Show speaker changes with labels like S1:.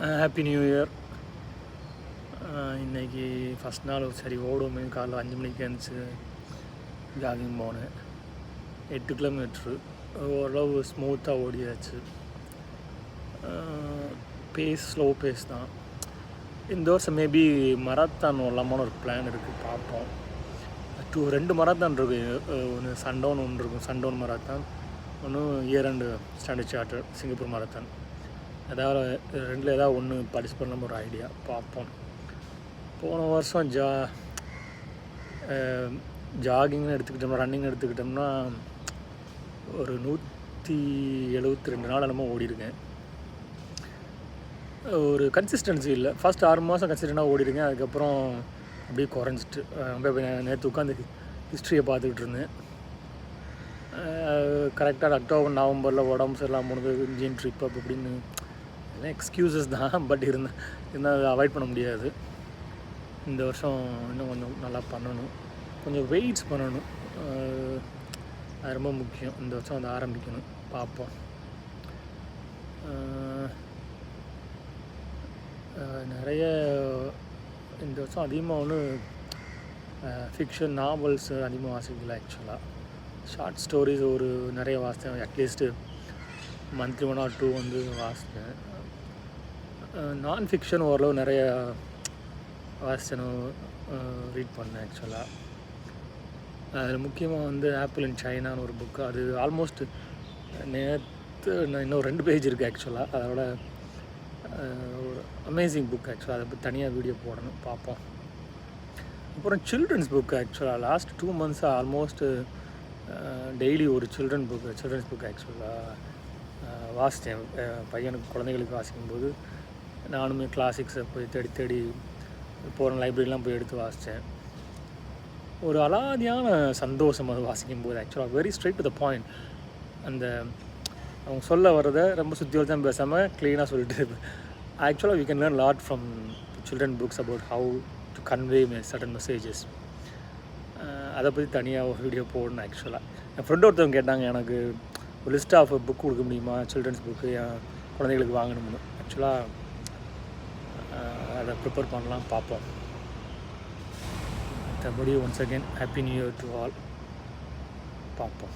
S1: Happy new year. இன்றைக்கி first நாள் சரி ஓடுவோமே, காலைல 5 மணிக்கு எழுந்துச்சு ஜாகிங் போனேன். 8 கிலோமீட்ரு ஓரளவு ஸ்மூத்தாக ஓடியாச்சு. ஸ்லோ பேஸ் தான். இந்த வருஷம் மேபி மராத்தான் ஓடலாமான்னு ஒரு பிளான் இருக்குது, பார்ப்போம். 2 மராத்தான் இருக்குது. ஒன்று சன்டவுன் ஒன்று இருக்கும், சன்டவுன் மராத்தான். ஒன்று year and standard charter Singapore marathon. ஏதாவது ரெண்டில் ஏதாவது ஒன்று பார்ட்டிசிபேட் பண்ணாமல் ஒரு ஐடியா, பார்ப்போம். போன வருஷம் ஜாகிங்னு எடுத்துக்கிட்டோம்னா, ரன்னிங் எடுத்துக்கிட்டோம்னா ஒரு 172 நாள் என்னமோ ஓடிருக்கேன். ஒரு கன்சிஸ்டன்சி இல்லை. ஃபஸ்ட் 6 மாதம் கன்சிஸ்டண்டாக ஓடிருக்கேன். அதுக்கப்புறம் அப்படியே குறைஞ்சிட்டு நேற்று உட்காந்து ஹிஸ்ட்ரியை பார்த்துக்கிட்டு இருந்தேன். கரெக்டாக அக்டோபர் நவம்பரில் உடம்பு சரியில்லாமல் போனது, இன்ஜின் ட்ரிப் அப் அப்படின்னு எல்லாம் எக்ஸ்கியூசஸ் தான். பட் இருந்தால் அதை அவாய்ட் பண்ண முடியாது. இந்த வருஷம் இன்னும் கொஞ்சம் நல்லா பண்ணணும், கொஞ்சம் வெயிட்ஸ் பண்ணணும். அது ரொம்ப முக்கியம். இந்த வருஷம் அதை ஆரம்பிக்கணும், பார்ப்போம். நிறைய இந்த வருஷம் அதிகமாக ஃபிக்ஷன் நாவல்ஸ் அதிகமாக வாசிக்கல. ஆக்சுவலாக ஷார்ட் ஸ்டோரிஸ் நிறைய வாசித்தேன். அட்லீஸ்ட்டு மந்த்லி 1 or 2 வாசித்தேன். நான் ஃபிக்ஷன் ஓரளவு நிறைய வாசித்தேன், ரீட் பண்ணேன். ஆக்சுவலாக அதில் முக்கியமாக ஆப்பிள் இன் சைனான்னு ஒரு புக்கு. அது ஆல்மோஸ்ட் நேற்று இன்னும் 2 பேஜ் இருக்குது. ஆக்சுவலாக அதோட ஒரு அமேசிங் புக். ஆக்சுவலாக அதை பற்றி தனியாக வீடியோ போடணும், பார்ப்போம். அப்புறம் சில்ட்ரன்ஸ் புக்கு. ஆக்சுவலாக லாஸ்ட் 2 months ஆல்மோஸ்ட் டெய்லி ஒரு சில்ட்ரன்ஸ் புக் ஆக்சுவலாக வாசித்தேன். பையனுக்கு குழந்தைகளுக்கு வாசிக்கும்போது நானுமே கிளாசிக்ஸை போய் தேடி போகிற லைப்ரரிலாம் போய் எடுத்து வாசித்தேன். ஒரு அலாதியான சந்தோஷம் அது வாசிக்கும்போது. ஆக்சுவலாக very straight to the point. அந்த அவங்க சொல்ல வர்றதை ரொம்ப சுற்றி தான் பேசாமல் க்ளீனாக சொல்லிட்டு. ஆக்சுவலாக we can learn lot from children books about how to convey certain messages. அதை பற்றி தனியாக ஒரு வீடியோ போடணும். ஆக்சுவலாக என் ஃப்ரெண்ட் ஒருத்தவங்க கேட்டாங்க, எனக்கு ஒரு லிஸ்ட் ஆஃப் புக் கொடுக்க முடியுமா, சில்ட்ரன்ஸ் புக்கு என் குழந்தைகளுக்கு வாங்கணும்னு. ஆக்சுவலாக அதை ப்ரிப்பேர் பண்ணலாம், பார்ப்போம். மற்றபடி once again happy new year to all, பார்ப்போம்.